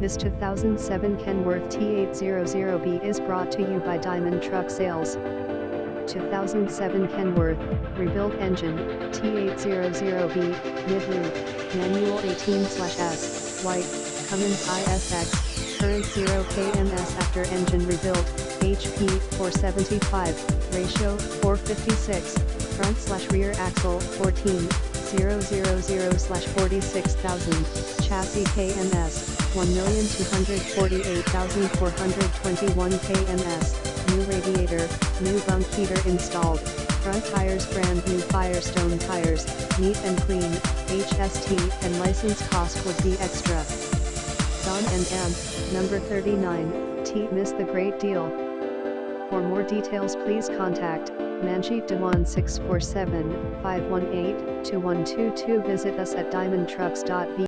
This 2007 Kenworth T800B is brought to you by Diamond Truck Sales. 2007 Kenworth, rebuilt engine, T800B, mid-loop, manual 18/S, white, Cummins ISX, current 0 kms after engine rebuilt, HP 475, ratio 456, front/rear axle 14,000/46,000, chassis kms 1,248,421 kms, new radiator, new bunk heater installed, front tires brand new Firestone tires, neat and clean, HST and license cost would be extra. Don and M, number 39, T. Miss the great deal. For more details please contact Manjeet Dewan 647-518-2122. Visit us at diamondtrucks.v.